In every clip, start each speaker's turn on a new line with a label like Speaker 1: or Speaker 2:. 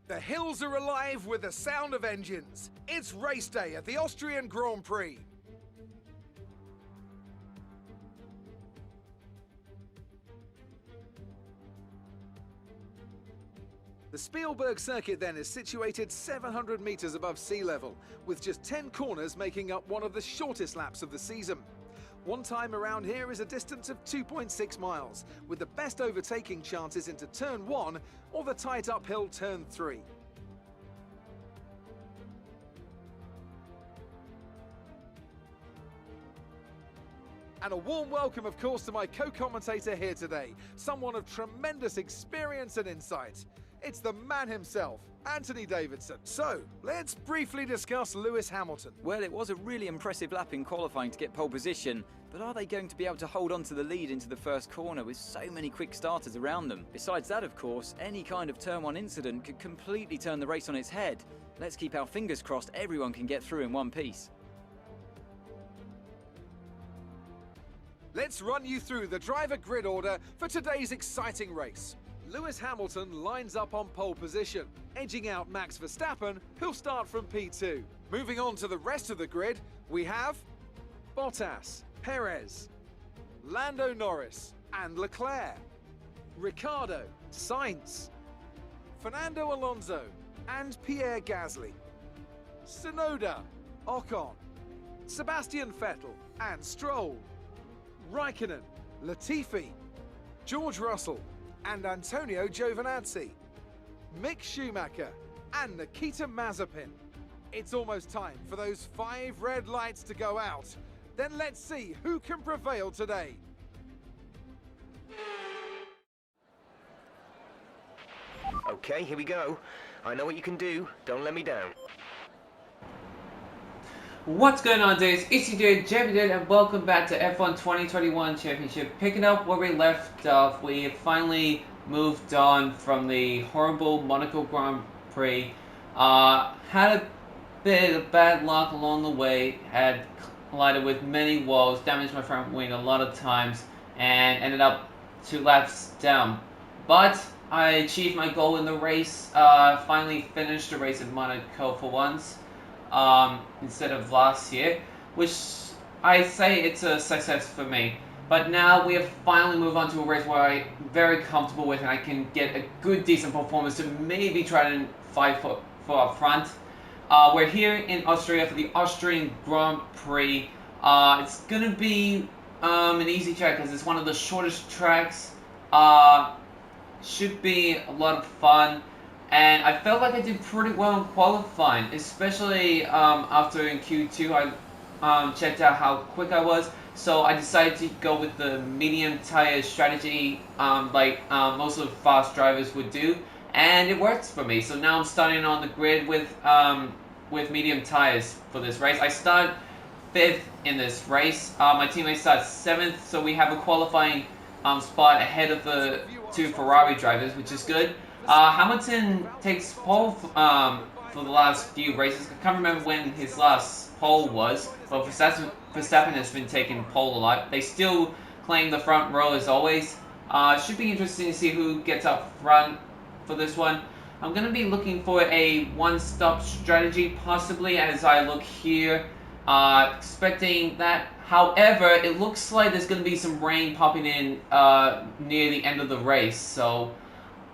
Speaker 1: The hills are alive with the sound of engines. It's race day at the Austrian Grand Prix. The Spielberg circuit then is situated 700 metres above sea level, with just 10 corners making up one of the shortest laps of the season. One time around here is a distance of 2.6 miles, with the best overtaking chances into turn 1 or the tight uphill turn 3. And a warm welcome, of course, to my co-commentator here today, someone of tremendous experience and insight. It's the man himself, Anthony Davidson. So, let's briefly discuss Lewis Hamilton.
Speaker 2: Well, it was a really impressive lap in qualifying to get pole position, but are they going to be able to hold on to the lead into the first corner with so many quick starters around them? Besides that, of course, any kind of turn 1 incident could completely turn the race on its head. Let's keep our fingers crossed everyone can get through in one piece.
Speaker 1: Let's run you through the driver grid order for today's exciting race. Lewis Hamilton lines up on pole position, edging out Max Verstappen, who'll start from P2. Moving on to the rest of the grid, we have Bottas, Perez, Lando Norris and Leclerc, Ricciardo, Sainz, Fernando Alonso and Pierre Gasly, Tsunoda, Ocon, Sebastian Vettel and Stroll, Raikkonen, Latifi, George Russell and Antonio Giovinazzi, Mick Schumacher and Nikita Mazepin. It's almost time for those 5 red lights to go out. Then let's see who can prevail today.
Speaker 3: Okay, here we go. I know what you can do. Don't let me down.
Speaker 4: What's going on, dudes? It's your dude, Jamie Dude, and welcome back to F1 2021 Championship. Picking up where we left off, we have finally moved on from the horrible Monaco Grand Prix. Had a bit of bad luck along the way, had collided with many walls, damaged my front wing a lot of times, and ended up 2 laps down. But I achieved my goal in the race, finally finished the race at Monaco for once. Instead of last year, which I say it's a success for me. But now we have finally moved on to a race where I'm very comfortable with and I can get a good, decent performance to maybe try to fight for up front. We're here in Austria for the Austrain Grand Prix. It's going to be an easy track because it's one of the shortest tracks. Should be a lot of fun. And I felt like I did pretty well in qualifying, especially after in Q2 I checked out how quick I was. So I decided to go with the medium tire strategy like most of the fast drivers would do. And it works for me. So now I'm starting on the grid with medium tires for this race. I start 5th in this race. My teammate starts 7th, so we have a qualifying spot ahead of the 2 Ferrari drivers, which is good. Hamilton takes pole for the last few races. I can't remember when his last pole was, but Verstappen has been taking pole a lot. They still claim the front row as always. Should be interesting to see who gets up front for this one. I'm going to be looking for a one-stop strategy, possibly, as I look here. Expecting that. However, it looks like there's going to be some rain popping in near the end of the race, so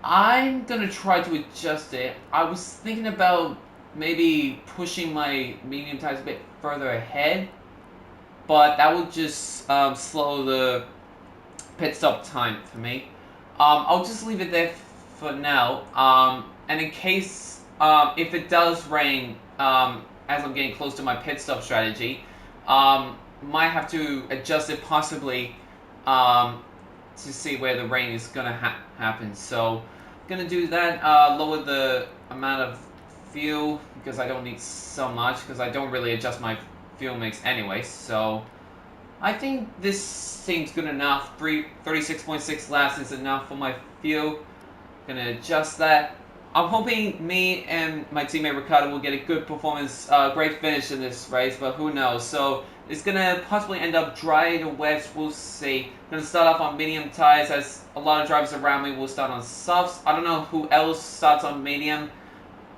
Speaker 4: I'm going to try to adjust it. I was thinking about maybe pushing my medium tires a bit further ahead, but that would just slow the pit stop time for me. I'll just leave it there for now. And in case, if it does rain as I'm getting close to my pit stop strategy, might have to adjust it possibly to see where the rain is going to happen. So I'm going to do that, lower the amount of fuel because I don't need so much because I don't really adjust my fuel mix anyway. So I think this seems good enough. 36.6 laps is enough for my fuel. I'm going to adjust that. I'm hoping me and my teammate Ricciardo will get a good performance, great finish in this race, but who knows. So it's going to possibly end up dry to wet, we'll see. I'm going to start off on medium tires as a lot of drivers around me will start on softs. I don't know who else starts on medium.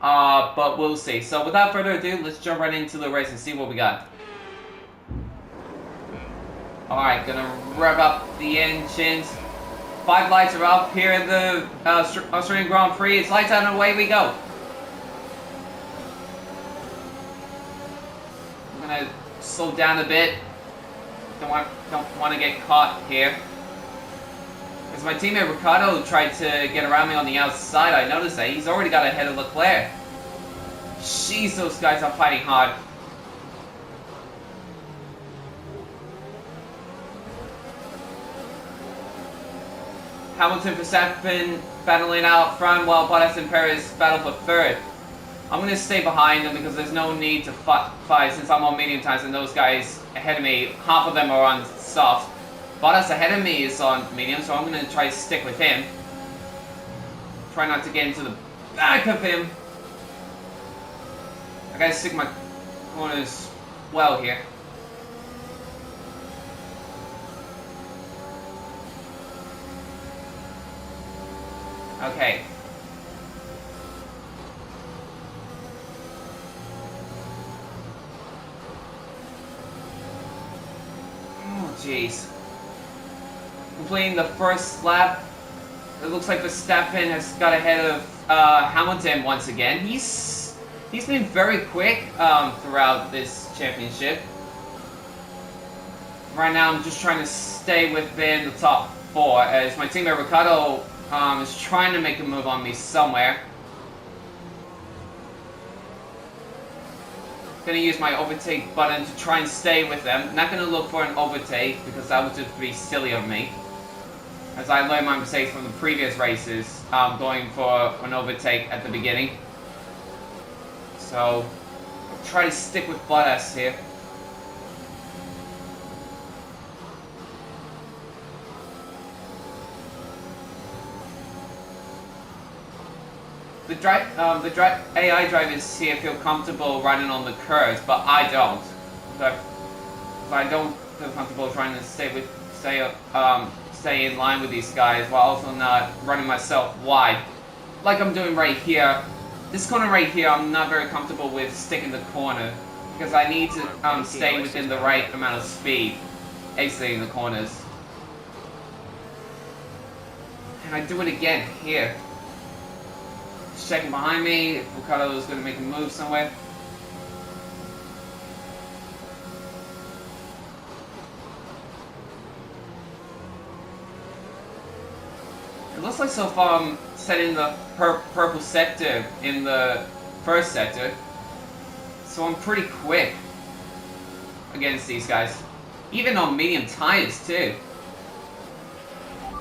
Speaker 4: but we'll see. So without further ado, let's jump right into the race and see what we got. Alright, gonna rev up the engines. 5 lights are up here at the Australian Grand Prix. It's lights out and away we go. I'm gonna slow down a bit. Don't want to get caught here. As my teammate Ricardo tried to get around me on the outside, I noticed that he's already got ahead of Leclerc. Jeez, those guys are fighting hard. Hamilton, Verstappen battling out front while Bottas and Perez battle for third. I'm going to stay behind them because there's no need to fight since I'm on medium tires and those guys ahead of me, half of them are on soft. Bottas ahead of me is on medium, so I'm going to try to stick with him. Try not to get into the back of him. I got to stick my corners well here. Okay. Oh, jeez. Completing the first lap. It looks like Verstappen has got ahead of Hamilton once again. He's been very quick throughout this championship. Right now, I'm just trying to stay within the top 4 as my teammate Ricardo is trying to make a move on me somewhere. Gonna use my overtake button to try and stay with them. Not gonna look for an overtake because that would just be silly of me. As I learned my mistakes from the previous races, going for an overtake at the beginning. So, I'll try to stick with Bottas here. The AI drivers here feel comfortable riding on the curves, but I don't. I don't feel comfortable trying to stay in line with these guys while also not running myself wide, like I'm doing right here. This corner right here, I'm not very comfortable with sticking the corner because I need to stay within the right amount of speed, exiting the corners. And I do it again here. Just checking behind me if Ricardo is going to make a move somewhere. It looks like so far I'm setting the purple sector in the first sector, so I'm pretty quick against these guys, even on medium tires too.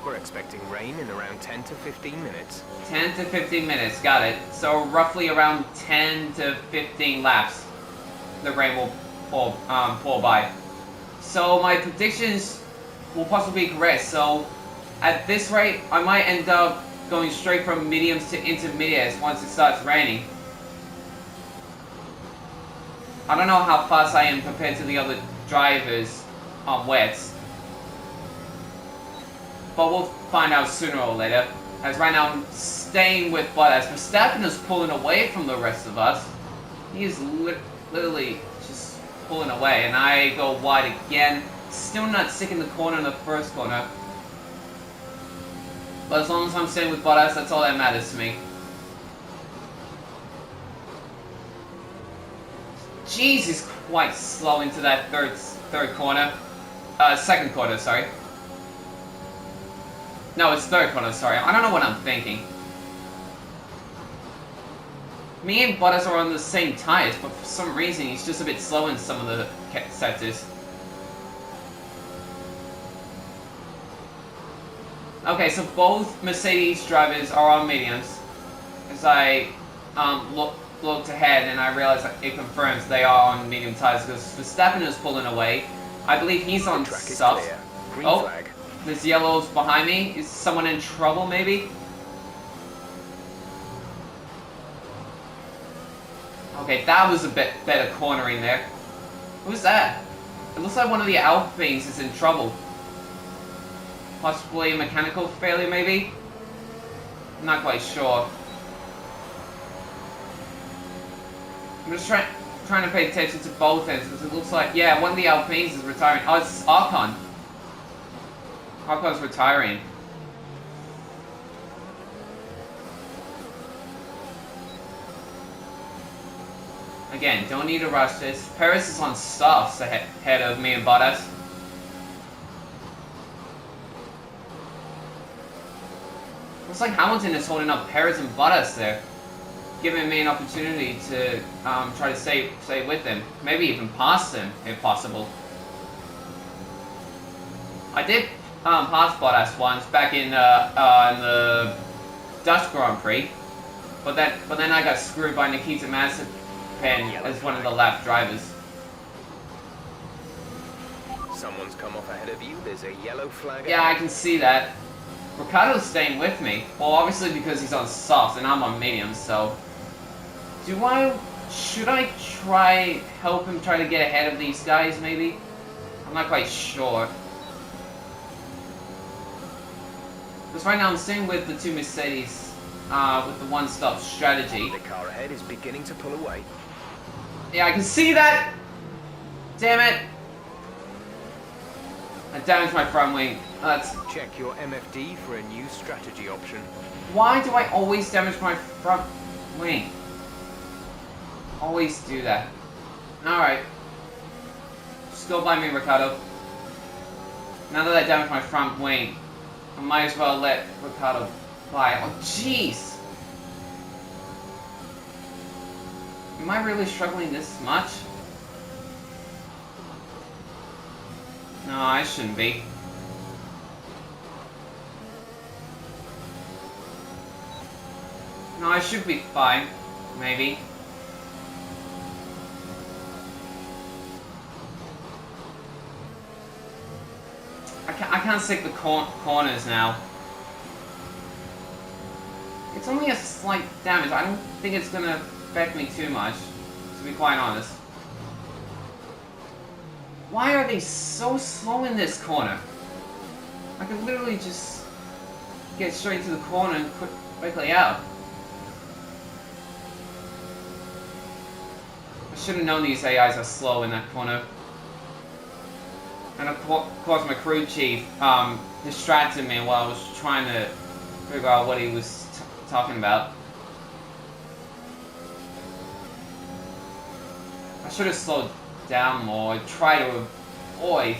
Speaker 3: We're expecting rain in around 10 to 15 minutes.
Speaker 4: 10 to 15 minutes, got it. So roughly around 10 to 15 laps, the rain will pour by. So my predictions will possibly be correct. So at this rate, I might end up going straight from mediums to intermediates once it starts raining. I don't know how fast I am compared to the other drivers on wets, but we'll find out sooner or later. As right now I'm staying with Bottas. Verstappen is pulling away from the rest of us. He is literally just pulling away, and I go wide again. Still not sticking the corner in the first corner. But as long as I'm staying with Bottas, that's all that matters to me. Jeez, he's quite slow into that third corner. Second corner, sorry. No, it's third corner, sorry. I don't know what I'm thinking. Me and Bottas are on the same tires, but for some reason he's just a bit slow in some of the sectors. Okay, so both Mercedes drivers are on mediums. As I looked ahead and I realized that it confirms they are on medium tires because Verstappen is pulling away. I believe he's on soft.
Speaker 3: Green flag.
Speaker 4: There's yellows behind me. Is someone in trouble, maybe? Okay, that was a bit better cornering there. Who's that? It looks like one of the Alpines is in trouble. Possibly a mechanical failure, maybe? I'm not quite sure. I'm just trying to pay attention to both ends because it looks like, yeah, one of the Alpines is retiring. Oh, it's Archon. Archon's retiring. Again, don't need to rush this. Perez is on softs ahead of me and Bottas. Looks like Hamilton is holding up Perez and Bottas there, giving me an opportunity to try to stay with them. Maybe even pass them, if possible. I did pass Bottas once back in the Dutch Grand Prix, but then I got screwed by Nikita Mazepin as one of the lap drivers.
Speaker 3: Someone's come off ahead of you. There's a yellow flag.
Speaker 4: Yeah, I can see that. Ricardo's staying with me. Well, obviously because he's on softs and I'm on mediums, so... Should I help him try to get ahead of these guys, maybe? I'm not quite sure. Because right now I'm staying with the two Mercedes, with the one-stop strategy.
Speaker 3: The car ahead is beginning to pull away.
Speaker 4: Yeah, I can see that! Damn it! I damaged my front wing.
Speaker 3: Check your MFD for a new strategy option.
Speaker 4: Why do I always damage my front wing? Always do that. Alright. Just go by me, Ricardo. Now that I damaged my front wing, I might as well let Ricardo fly. Oh, jeez! Am I really struggling this much? No, I shouldn't be. No, I should be fine. Maybe. I can't stick the corners now. It's only a slight damage. I don't think it's gonna affect me too much, to be quite honest. Why are they so slow in this corner? I could literally just get straight to the corner and quickly out. I should have known these AIs are slow in that corner. And of course my crew chief distracted me while I was trying to figure out what he was talking about. I should have slowed down more, try to avoid.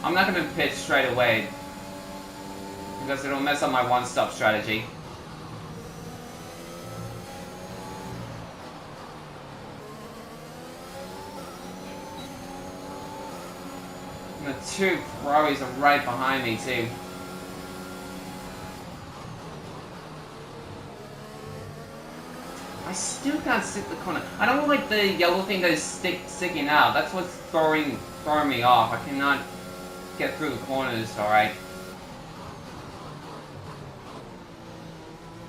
Speaker 4: I'm not going to pit straight away because it'll mess up my one-stop strategy. And the two Ferraris are right behind me too. I still can't stick the corner. I don't like the yellow thing that is sticking out. That's what's throwing me off. I cannot get through the corners, alright.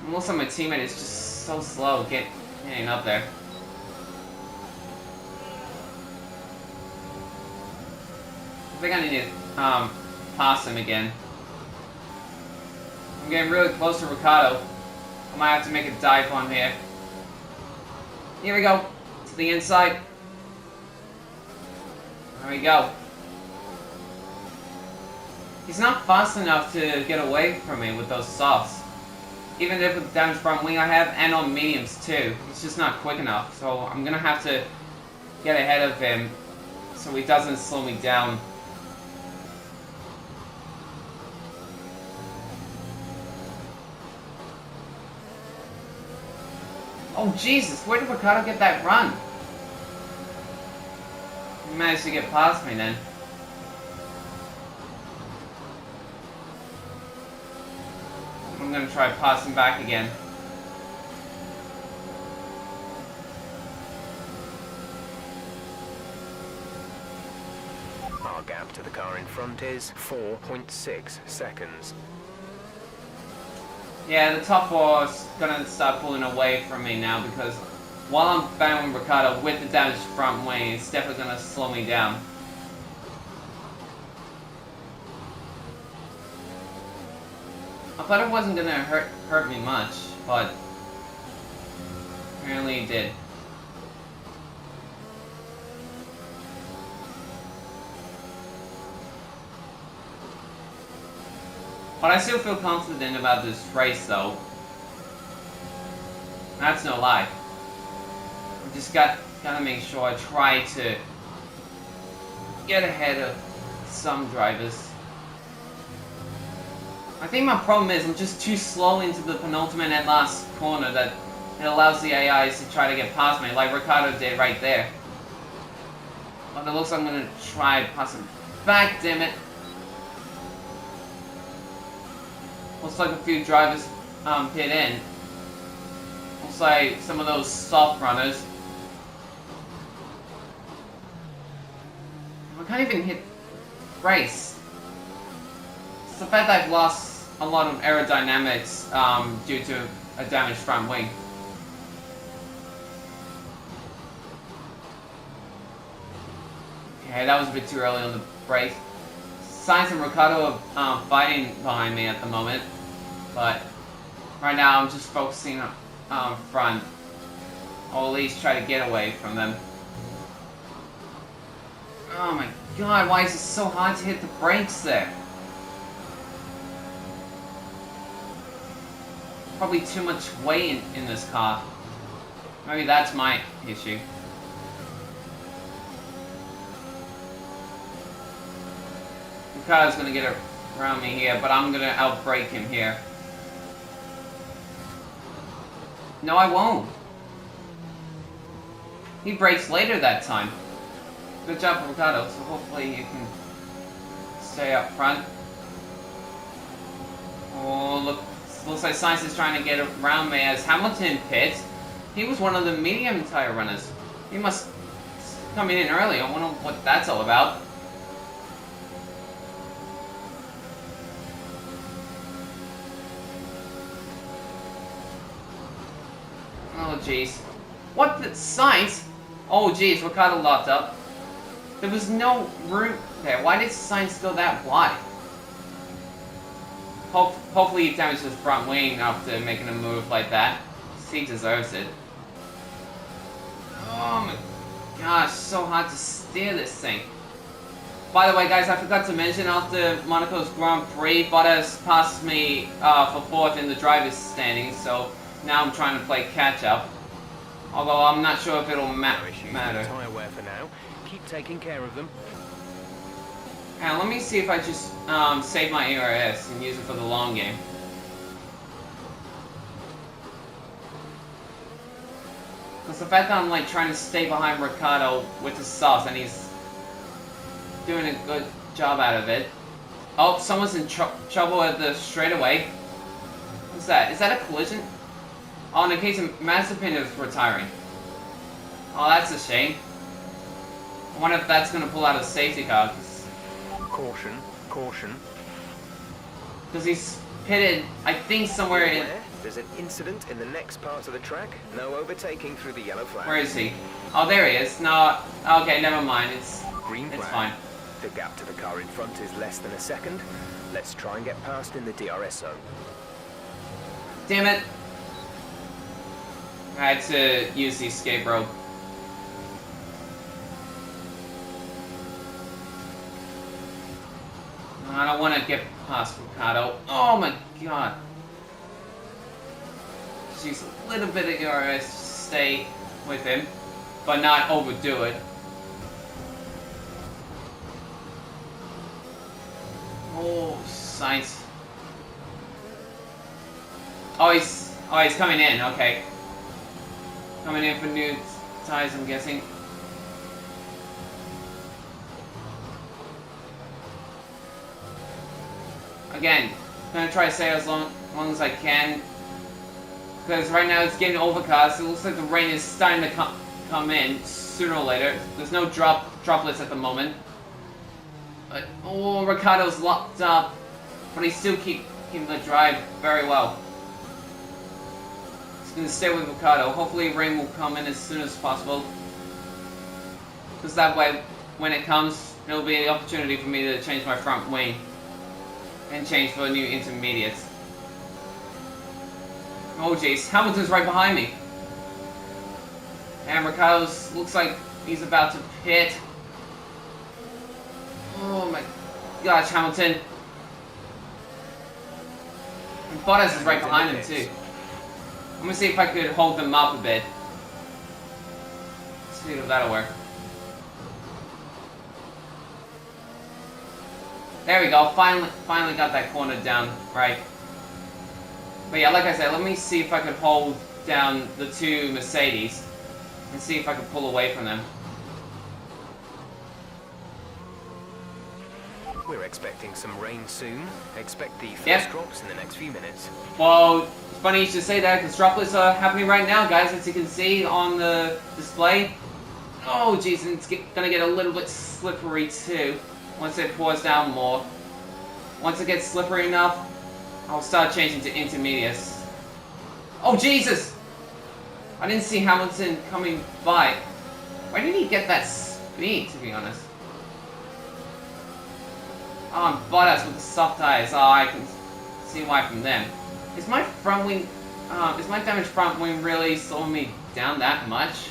Speaker 4: And also my teammate is just so slow getting up there. I think I need to pass him again. I'm getting really close to Ricardo. I might have to make a dive on here. Here we go. To the inside. There we go. He's not fast enough to get away from me with those softs. Even if with the damaged front wing I have, and on mediums too. He's just not quick enough. So I'm gonna have to get ahead of him so he doesn't slow me down. Oh Jesus, where did Ricardo get that run? He managed to get past me then. I'm gonna try passing back again.
Speaker 3: Our gap to the car in front is 4.6 seconds.
Speaker 4: Yeah, the top four is gonna start pulling away from me now because while I'm battling Ricardo with the damaged front wing, it's definitely gonna slow me down. I thought it wasn't gonna hurt me much, but Apparently he did. But I still feel confident about this race, though. That's no lie. I just gotta make sure I try to get ahead of some drivers. I think my problem is I'm just too slow into the penultimate and last corner that it allows the AIs to try to get past me, like Ricardo did right there. But it looks like I'm gonna try passing back, damn it. Looks like a few drivers pit in. Looks like some of those soft runners. I can't even hit race. It's the fact that I've lost a lot of aerodynamics due to a damaged front wing. Okay, that was a bit too early on the brake. Sainz and Ricardo are fighting behind me at the moment, but right now I'm just focusing on front, or at least try to get away from them. Oh my god, why is it so hard to hit the brakes there? Probably too much weight in this car. Maybe that's my issue. Ricardo's gonna get around me here, but I'm gonna outbrake him here. No, I won't. He brakes later that time. Good job, Ricardo. So hopefully you can stay up front. Oh, look. Looks like Sainz is trying to get around me as Hamilton pits. He was one of the medium tire runners. He must come in early. I wonder what that's all about. Oh, jeez. What the Sainz? Oh, jeez, Ricardo locked up. There was no room there. Why did Sainz go that wide? Hopefully he damaged his front wing after making a move like that. He deserves it. Oh my gosh, so hard to steer this thing. By the way, guys, I forgot to mention, after Monaco's Grand Prix, Bottas passed me for 4th in the driver's standings, so now I'm trying to play catch up. Although I'm not sure if it'll matter.
Speaker 3: Tire wear for now. Keep taking care of them.
Speaker 4: And let me see if I just save my ERS and use it for the long game. Because the fact that I'm like trying to stay behind Ricardo with the softs and he's doing a good job out of it. Oh, someone's in trouble at the straightaway. What's that? Is that a collision? Oh, in the case of Mazepin is retiring. Oh, that's a shame. I wonder if that's going to pull out a safety car.
Speaker 3: Caution, caution.
Speaker 4: Because he's pitted, I think, somewhere in...
Speaker 3: There's an incident in the next part of the track. No overtaking through the yellow flag.
Speaker 4: Where is he? Oh, there he is. No, okay, never mind. It's
Speaker 3: flag.
Speaker 4: Fine.
Speaker 3: The gap to the car in front is less than a second. Let's try and get past in the DRS zone.
Speaker 4: Damn it. I had to use the escape rope. I don't want to get past Ricardo. Oh my god. Just use a little bit of ERS to stay with him, but not overdo it. Oh, Sainz. Oh, he's coming in. Okay. Coming in for new tires, I'm guessing. Again, I'm gonna try to stay as long as I can, because right now it's getting overcast. It looks like the rain is starting to come in sooner or later. There's no droplets at the moment. But, oh, Ricardo's locked up, but he's still keeping the drive very well. He's gonna stay with Ricardo. Hopefully rain will come in as soon as possible, because that way, when it comes, it'll be an opportunity for me to change my front wing and change for new intermediates. Oh jeez, Hamilton's right behind me. And Ricardo's looks like he's about to pit. Oh my gosh, Hamilton. And Bottas is right behind him too. I'm gonna see if I could hold them up a bit. See if that'll work. There we go, finally got that corner down right. But yeah, like I said, let me see if I could hold down the two Mercedes and see if I could pull away from them.
Speaker 3: We're expecting some rain soon. Expect the first drops in the next few minutes.
Speaker 4: Well, it's funny you should say that because droplets are happening right now, guys, as you can see on the display. Oh, jeez, and it's gonna get a little bit slippery too once it pours down more. Once it gets slippery enough, I'll start changing to intermediates. Oh, Jesus! I didn't see Hamilton coming by. Why did he get that speed, to be honest? Oh, and Bottas with the soft tires. Oh, I can see why from them. Is my front wing, is my damaged front wing really slowing me down that much?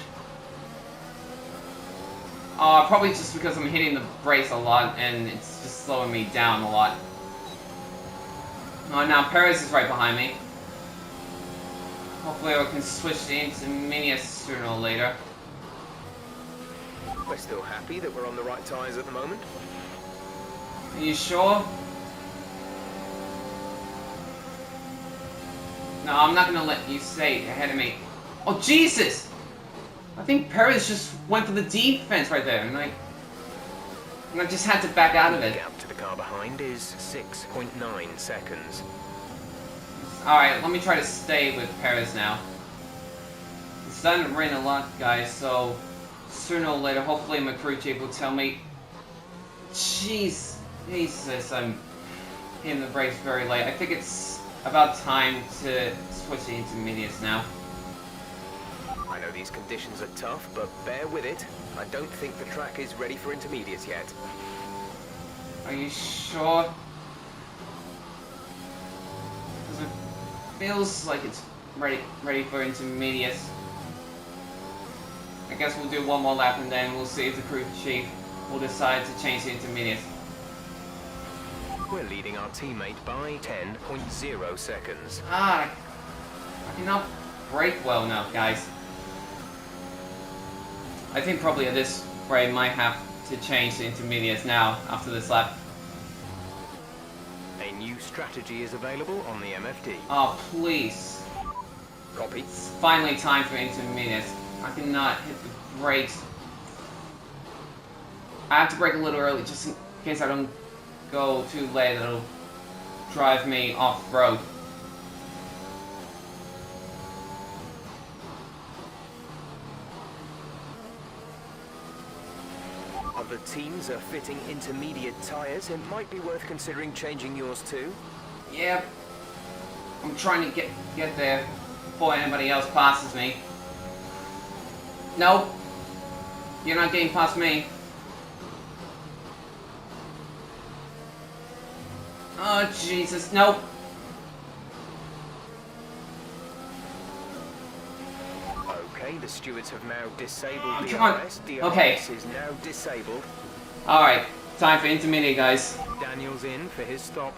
Speaker 4: Oh, probably just because I'm hitting the brakes a lot and it's just slowing me down a lot. Oh, now Perez is right behind me. Hopefully I can switch to intermediates sooner or later.
Speaker 3: We're still happy that we're on the right tyres at the moment.
Speaker 4: Are you sure? No, I'm not gonna let you stay ahead of me. Oh, Jesus! I think Perez just went for the defense right there, and I just had to back out of it.
Speaker 3: The gap to the car behind is 6.9 seconds.
Speaker 4: Alright, let me try to stay with Perez now. It's starting to rain a lot, guys, so sooner or later, hopefully my crew chief will tell me. Jeez, Jesus, I'm hitting the brakes very late. I think it's about time to switch to intermediates now.
Speaker 3: I know these conditions are tough, but bear with it. I don't think the track is ready for intermediates yet.
Speaker 4: Are you sure? Because it feels like it's ready for intermediates. I guess we'll do one more lap and then we'll see if the crew chief will decide to change to intermediates.
Speaker 3: We're leading our teammate by 10.0 seconds.
Speaker 4: I cannot brake well now, guys. I think probably at this rate I might have to change to intermediates now after this lap.
Speaker 3: A new strategy is available on the MFD.
Speaker 4: Oh, please.
Speaker 3: Copy.
Speaker 4: It's finally time for intermediates. I cannot hit the brakes. I have to brake a little early just in case I don't go too late. It'll drive me off-road.
Speaker 3: Other teams are fitting intermediate tyres. It might be worth considering changing yours too.
Speaker 4: Yeah, I'm trying to get there before anybody else passes me. Nope, you're not getting past me. Oh Jesus, nope.
Speaker 3: Okay, the stewards have now disabled
Speaker 4: come on.
Speaker 3: DRS. DRS
Speaker 4: Okay.
Speaker 3: is now disabled.
Speaker 4: Alright, time for intermediate, guys.
Speaker 3: Daniel's in for his stop.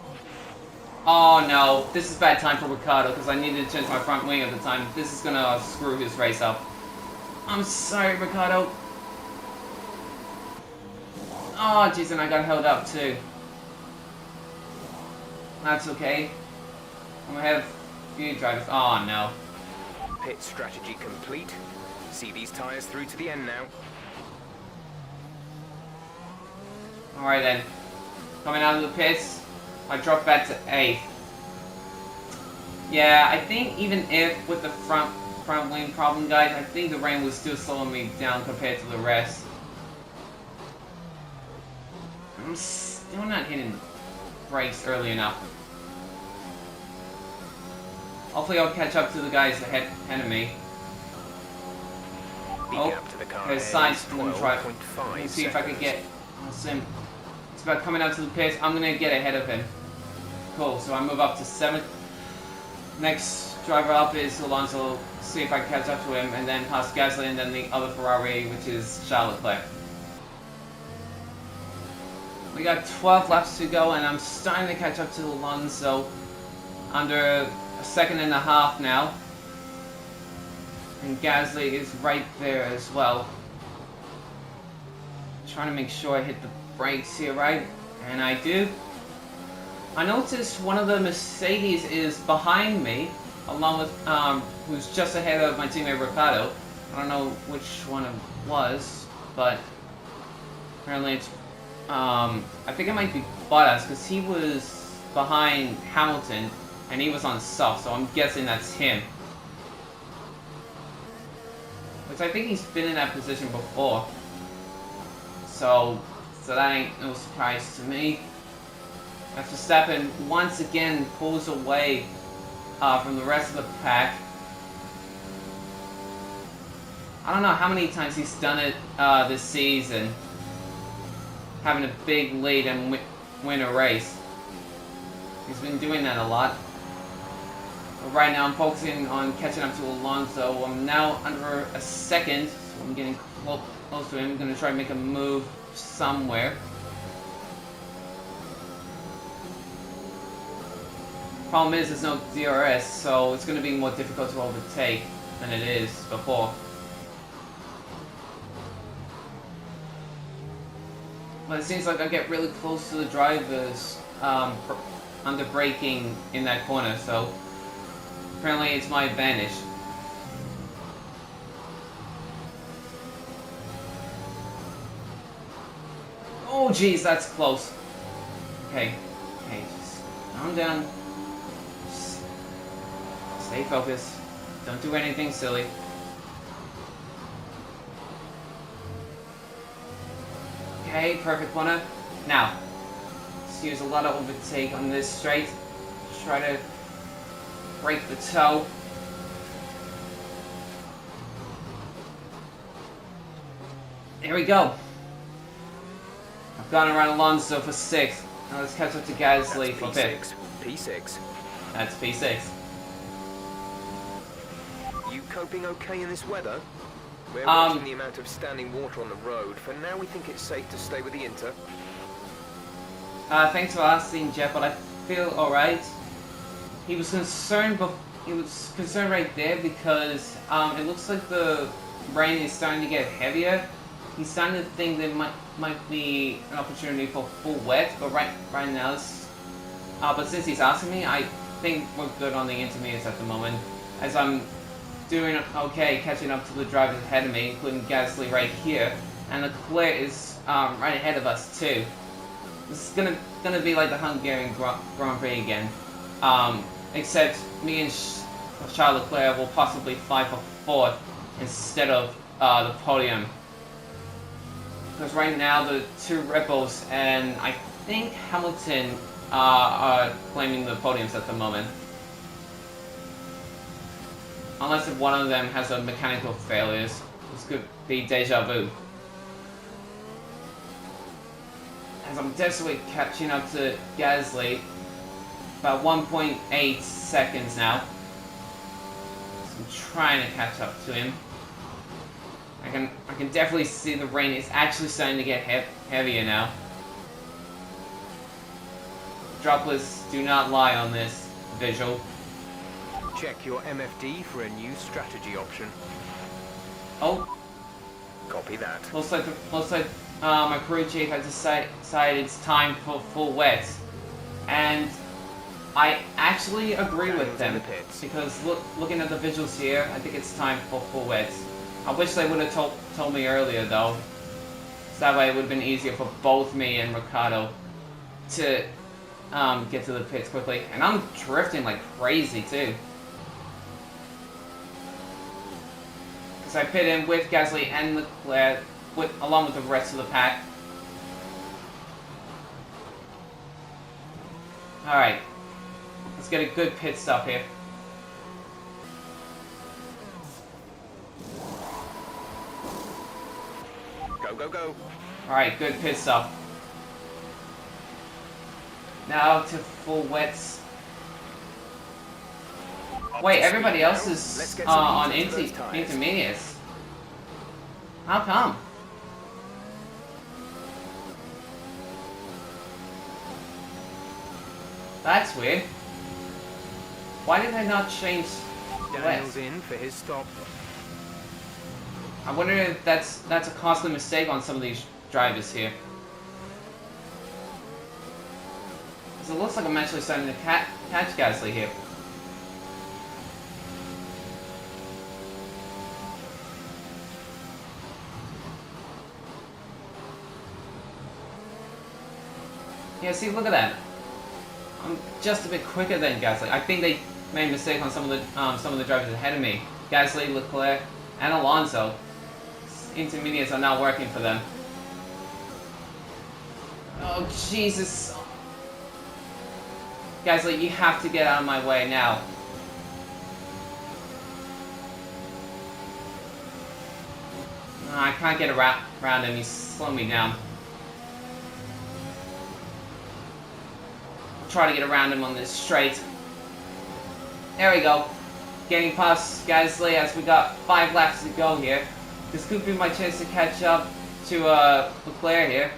Speaker 4: Oh no, this is bad time for Ricardo because I needed to change my front wing at the time. This is gonna screw his race up. I'm sorry, Ricardo. Oh jeez, and I got held up too. That's okay. I'm gonna have a few drivers. Oh no.
Speaker 3: Pit strategy complete. See these tyres through to the end now.
Speaker 4: Alright then. Coming out of the pits, I dropped back to 8th. Yeah, I think even if with the front wing problem, guys, I think the rain was still slowing me down compared to the rest. I'm still not hitting brakes early enough. Hopefully I'll catch up to the guys ahead of me.
Speaker 3: The gap to the car
Speaker 4: there's
Speaker 3: ahead
Speaker 4: signs.
Speaker 3: is
Speaker 4: Let me try.
Speaker 3: 12.5
Speaker 4: Let me see if I can
Speaker 3: seconds.
Speaker 4: get Sim. It's about coming out to the pits. I'm gonna get ahead of him. Cool. So I move up to 7th. Next driver up is Alonso. See if I can catch up to him, and then pass Gasly, and then the other Ferrari, which is Charles Leclerc. We got 12 laps to go, and I'm starting to catch up to Alonso. Under a second and a half now. And Gasly is right there as well. Trying to make sure I hit the brakes here right, and I do. I noticed one of the Mercedes is behind me, along with who's just ahead of my teammate Ricciardo. I don't know which one it was, but apparently it's I think it might be Bottas, because he was behind Hamilton and he was on soft, so I'm guessing that's him. Which I think he's been in that position before. So that ain't no surprise to me. As Verstappen once again pulls away from the rest of the pack. I don't know how many times he's done it this season. Having a big lead and win a race. He's been doing that a lot. But right now I'm focusing on catching up to Alonso. I'm now under a second, so I'm getting close to him. I'm going to try to make a move somewhere. Problem is, there's no DRS, so it's going to be more difficult to overtake than it is before. But it seems like I get really close to the drivers under braking in that corner, so apparently it's my advantage. Oh jeez, that's close. Okay, just calm down. Just stay focused. Don't do anything silly. Okay, perfect corner. Now, let's use a lot of overtake on this straight. Try to break the toe. There we go. I've gone around Alonso for 6th. Now let's catch up to Gasly for 5th.
Speaker 3: P6.
Speaker 4: That's P6.
Speaker 3: You coping okay in this weather? We're watching the amount of standing water on the road. For now, we think it's safe to stay with the Inter.
Speaker 4: Thanks for asking, Jeff, but I feel alright. He was concerned right there because it looks like the rain is starting to get heavier. He's starting to think there might be an opportunity for full wet, but right now it's... but since he's asking me, I think we're good on the intermediates at the moment, as I'm doing okay catching up to the drivers ahead of me, including Gasly right here, and Leclerc is right ahead of us too. This is gonna be like the Hungarian Grand Prix again, except me and Charles Leclerc will possibly fight for 4th instead of the podium. Because right now the 2 Red Bulls and I think Hamilton are claiming the podiums at the moment. Unless if one of them has a mechanical failures. This could be deja vu. As I'm desperately catching up to Gasly. About 1.8 seconds now. So I'm trying to catch up to him. I can definitely see the rain is actually starting to get heavier now. Droplets do not lie on this visual.
Speaker 3: Check your MFD for a new strategy option.
Speaker 4: Oh.
Speaker 3: Copy that.
Speaker 4: Looks like my crew chief has decided it's time for full wet. And I actually agree with them. Because looking at the visuals here, I think it's time for full wet. I wish they would have told me earlier though. So that way it would have been easier for both me and Ricciardo to get to the pits quickly. And I'm drifting like crazy too. Because I pit in with Gasly and Leclerc along with the rest of the pack. Alright. Let's get a good pit stop here.
Speaker 3: Go.
Speaker 4: Alright, good pit stop. Now to full wets. Wait, everybody else
Speaker 3: Let's
Speaker 4: is
Speaker 3: get some
Speaker 4: on
Speaker 3: heat into those tyres.
Speaker 4: intermediates. How come? That's weird. Why did they not change
Speaker 3: Daniel's
Speaker 4: west?
Speaker 3: in for his stop.
Speaker 4: I wonder if that's a costly mistake on some of these drivers here. 'Cause it looks like I'm actually starting to catch Gasly here. Yeah, see, look at that. I'm just a bit quicker than Gasly. I think they made a mistake on some of the drivers ahead of me. Gasly, Leclerc, and Alonso. Intermediates are not working for them. Oh, Jesus. Gasly, you have to get out of my way now. No, I can't get around him. He's slowing me down. I'll try to get around him on this straight. There we go. Getting past Gasly as we got 5 laps to go here. This could be my chance to catch up to Leclerc here.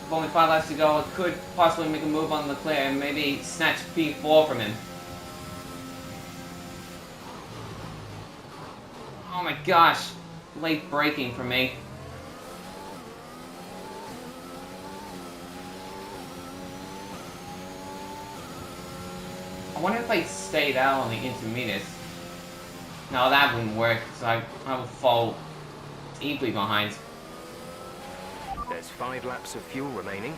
Speaker 4: With only 5 laps to go, I could possibly make a move on Leclerc and maybe snatch P4 from him. Oh my gosh, late braking for me. I wonder if I stayed out on the intermediates. No, that wouldn't work, so I would fall deeply behind.
Speaker 3: There's 5 laps of fuel remaining.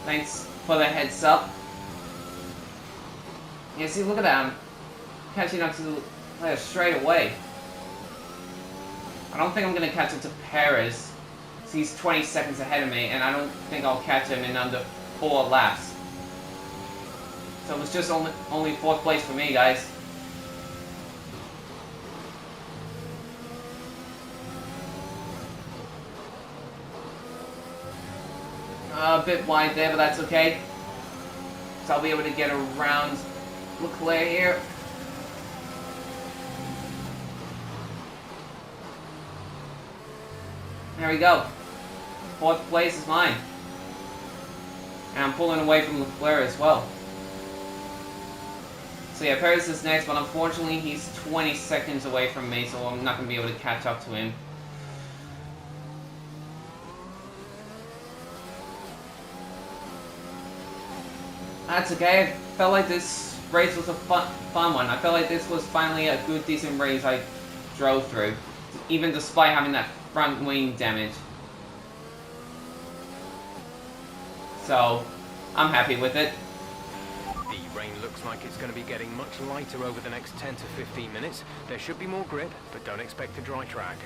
Speaker 4: Thanks for the heads up. Yeah, see, look at that. I'm catching up to the player straight away. I don't think I'm going to catch up to Perez. He's 20 seconds ahead of me, and I don't think I'll catch him in under 4 laps. So it's just only 4th place for me, guys. A bit wide there, but that's okay. So I'll be able to get around Leclerc here. There we go. 4th place is mine. And I'm pulling away from Leclerc as well. So yeah, Perez is next, but unfortunately he's 20 seconds away from me, so I'm not going to be able to catch up to him. That's okay. I felt like this race was a fun one. I felt like this was finally a good, decent race I drove through, even despite having that front wing damage. So, I'm happy with it.
Speaker 3: The rain looks like it's going to be getting much lighter over the next 10 to 15 minutes. There should be more grip, but don't expect a dry track.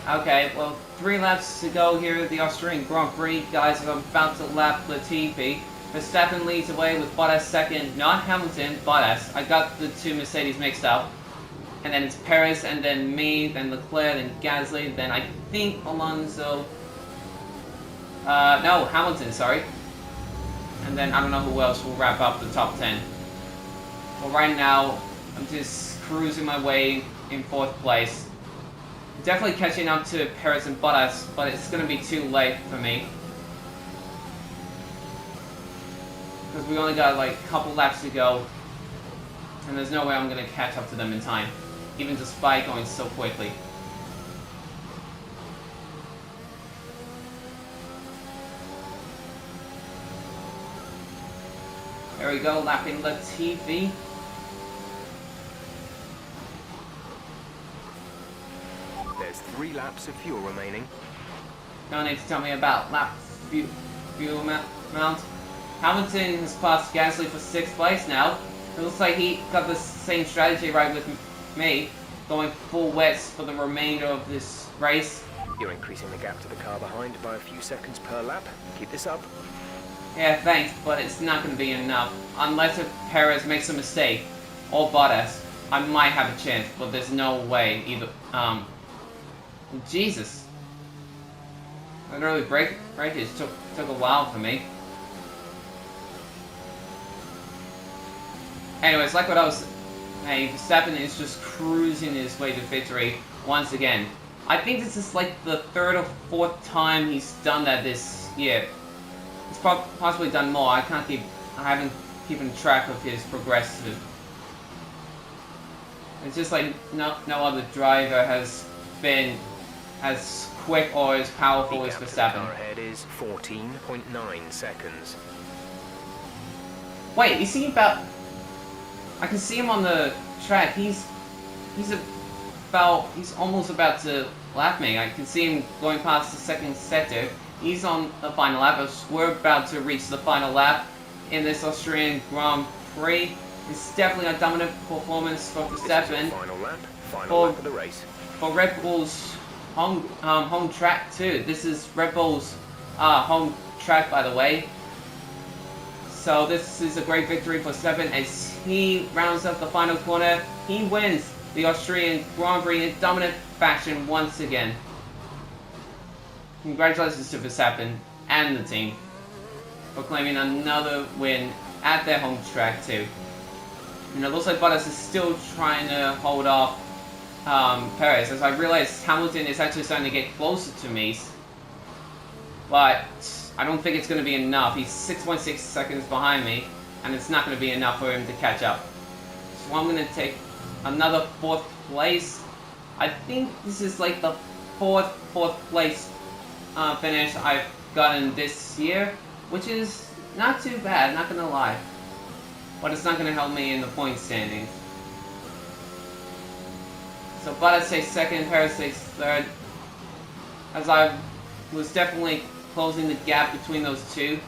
Speaker 4: Okay, well, 3 laps to go here at the Austrain Grand Prix. Guys, I'm about to lap Latifi. Verstappen leads away with Bottas second, not Hamilton, Bottas. I got the 2 Mercedes mixed up. And then it's Perez, and then me, then Leclerc, then Gasly, then I think Alonso. No, Hamilton, sorry. And then I don't know who else will wrap up the top 10. Well, right now, I'm just cruising my way in 4th place. Definitely catching up to Perez and Bottas, but it's going to be too late for me. Because we only got like a couple laps to go. And there's no way I'm going to catch up to them in time. Even despite going so quickly. There we go, lapping Latifi.
Speaker 3: There's 3 laps of fuel remaining.
Speaker 4: No need to tell me about lap fuel amount. Hamilton has passed Gasly for 6th place now. It looks like he got the same strategy right with me, going full wets for the remainder of this race.
Speaker 3: You're increasing the gap to the car behind by a few seconds per lap. Keep this up.
Speaker 4: Yeah, thanks, but it's not going to be enough. Unless if Perez makes a mistake, or Bottas, I might have a chance, but there's no way either. Jesus. That early breakage took a while for me. anyways, like what I was saying, Verstappen is just cruising his way to victory once again. I think this is like the 3rd or 4th time he's done that this year. He's possibly done more. I haven't keeping track of his progressive. It's just like no other driver has been as quick or as powerful as Verstappen.
Speaker 3: The car ahead is 14.9 seconds.
Speaker 4: Wait, is he about? I can see him on the track. He's almost about to lap me. I can see him going past the second sector. He's on the final lap. We're about to reach the final lap in this Australian Grand Prix. It's definitely a dominant performance for Verstappen.
Speaker 3: Final lap of the race.
Speaker 4: For Red Bull's home track too. This is Red Bull's home track, by the way. So this is a great victory for Verstappen as he rounds up the final corner. He wins the Australian Grand Prix in dominant fashion once again. Congratulations to Verstappen and the team for claiming another win at their home track too. And it looks like Bottas is still trying to hold off Perez, as I realize Hamilton is actually starting to get closer to me. But I don't think it's going to be enough. He's 6.6 seconds behind me, and it's not going to be enough for him to catch up. So I'm going to take another 4th place. I think this is like the fourth place finish I've gotten this year, which is not too bad, not going to lie. But it's not going to help me in the point standings. So Bottas takes 2nd, Perez takes 3rd. As I was definitely closing the gap between those two.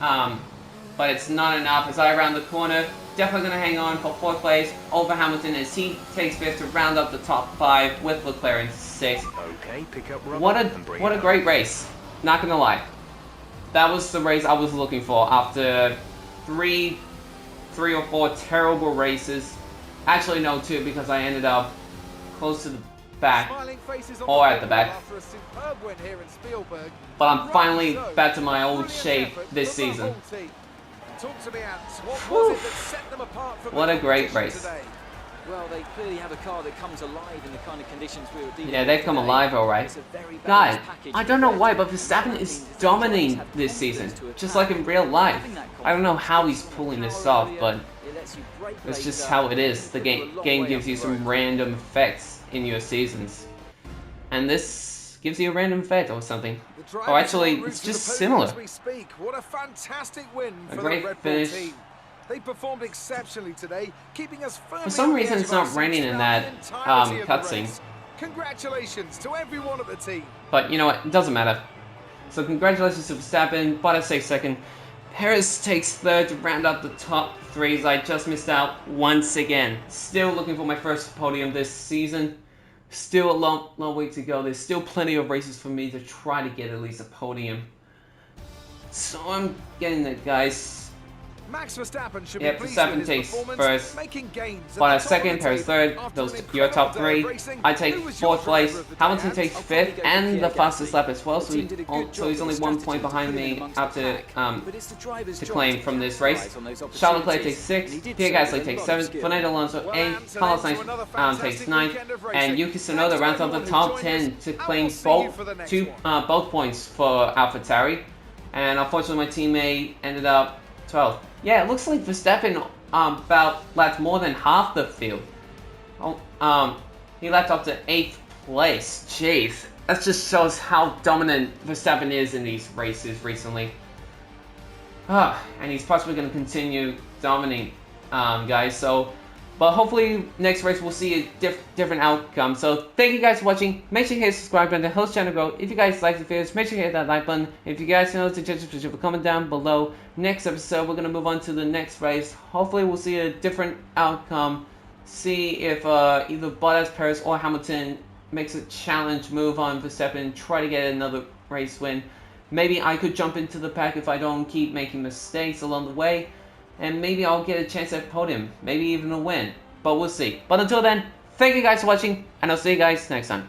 Speaker 4: But it's not enough. As I round the corner, definitely going to hang on for 4th place over Hamilton as he takes 5th to round up the top 5 with Leclerc in 6th.
Speaker 3: Okay, pick up rubber
Speaker 4: What a great race. Not going to lie. That was the race I was looking for after three or four terrible races. Actually, no, 2, because I ended up close to the back, or at the back. But I'm finally back to my old shape this season. What a great race.
Speaker 2: Well, they clearly have a car that comes alive in the kind of conditions we were dealing with.
Speaker 4: Yeah, they come alive, alright. Guys, I don't know why, but Verstappen is dominating this season, just like in real life. I don't know how he's pulling this off, but it's just how it is. The game gives you some random effects in your seasons. And this gives you a random effect or something. Oh, actually, it's just similar.
Speaker 1: What a fantastic win for
Speaker 4: a great
Speaker 1: the Red Bull
Speaker 4: finish.
Speaker 1: Team. They performed exceptionally today, keeping us firmly
Speaker 4: For some
Speaker 1: on the
Speaker 4: reason,
Speaker 1: edge
Speaker 4: it's
Speaker 1: of our
Speaker 4: not raining
Speaker 1: seats
Speaker 4: in
Speaker 1: throughout
Speaker 4: that
Speaker 1: the entirety of the
Speaker 4: cutscene.
Speaker 1: race. Congratulations to everyone at the team.
Speaker 4: But you know what? It doesn't matter. So congratulations to Verstappen. Bottas takes 2nd. Perez takes 3rd to round up the top 3s. I just missed out once again. Still looking for my first podium this season. Still a long way to go. There's still plenty of races for me to try to get at least a podium. So I'm getting there, guys.
Speaker 1: Max Verstappen should
Speaker 4: Yeah,
Speaker 1: be pleased
Speaker 4: Verstappen
Speaker 1: with his
Speaker 4: takes
Speaker 1: performance,
Speaker 4: 1st,
Speaker 1: making gains at
Speaker 4: Bottas
Speaker 1: the top
Speaker 4: 2nd,
Speaker 1: of the
Speaker 4: Perez
Speaker 1: table
Speaker 4: 3rd.
Speaker 1: after
Speaker 4: Those
Speaker 1: an
Speaker 4: are your top
Speaker 1: incredible day
Speaker 4: 3.
Speaker 1: of racing.
Speaker 4: I take
Speaker 1: Who was your
Speaker 4: 4th place.
Speaker 1: driver of the day,
Speaker 4: Hamilton
Speaker 1: Hans?
Speaker 4: takes
Speaker 2: I'll probably
Speaker 4: 5th
Speaker 2: go
Speaker 4: and
Speaker 2: for
Speaker 4: the
Speaker 2: Pierre
Speaker 4: fastest
Speaker 2: Gasly.
Speaker 4: lap as well.
Speaker 2: The team did a good
Speaker 4: So
Speaker 2: job
Speaker 4: he's only
Speaker 2: with
Speaker 4: 1
Speaker 2: the
Speaker 4: point
Speaker 2: strategy
Speaker 4: behind
Speaker 2: to put him
Speaker 4: me
Speaker 2: amongst
Speaker 4: after
Speaker 2: the pack. But it's the driver's
Speaker 4: to
Speaker 2: job
Speaker 4: claim
Speaker 2: to
Speaker 4: from this
Speaker 2: capitalise
Speaker 4: race.
Speaker 2: on those
Speaker 4: Charles Leclerc
Speaker 2: opportunities,
Speaker 4: takes
Speaker 2: and he
Speaker 4: 6th,
Speaker 2: did
Speaker 4: Pierre
Speaker 2: so
Speaker 4: Gasly
Speaker 2: with a
Speaker 4: takes
Speaker 2: lot of
Speaker 4: 7th,
Speaker 2: skill.
Speaker 4: Fernando Alonso
Speaker 1: Well,
Speaker 4: 8th,
Speaker 1: and
Speaker 4: Carlos
Speaker 1: to another
Speaker 4: Sainz takes
Speaker 1: fantastic
Speaker 4: 9th,
Speaker 1: weekend of
Speaker 4: and
Speaker 1: racing.
Speaker 4: Yuki
Speaker 1: Thanks
Speaker 4: Tsunoda
Speaker 1: to
Speaker 4: rounds up the
Speaker 1: everyone who
Speaker 4: top
Speaker 1: joined
Speaker 4: 10
Speaker 1: us,
Speaker 4: to
Speaker 1: and
Speaker 4: claim
Speaker 1: we'll see you for the next one.
Speaker 4: both points for AlphaTauri. And unfortunately, my teammate ended up 12th. Yeah, it looks like Verstappen about lapped more than half the field. He lapped up to 8th place. Jeez. That just shows how dominant Verstappen is in these races recently. And he's possibly going to continue dominating, guys. But hopefully next race we'll see a different outcome. So thank you guys for watching. Make sure you hit the subscribe button to help the channel grow. If you guys like the videos, make sure you hit that like button. If you guys know the suggestions, please leave a comment down below. Next episode, we're going to move on to the next race. Hopefully we'll see a different outcome. See if either Bottas, Perez, or Hamilton makes a challenge move on Verstappen, try to get another race win. Maybe I could jump into the pack if I don't keep making mistakes along the way. And maybe I'll get a chance at podium. Maybe even a win. But we'll see. But until then, thank you guys for watching. And I'll see you guys next time.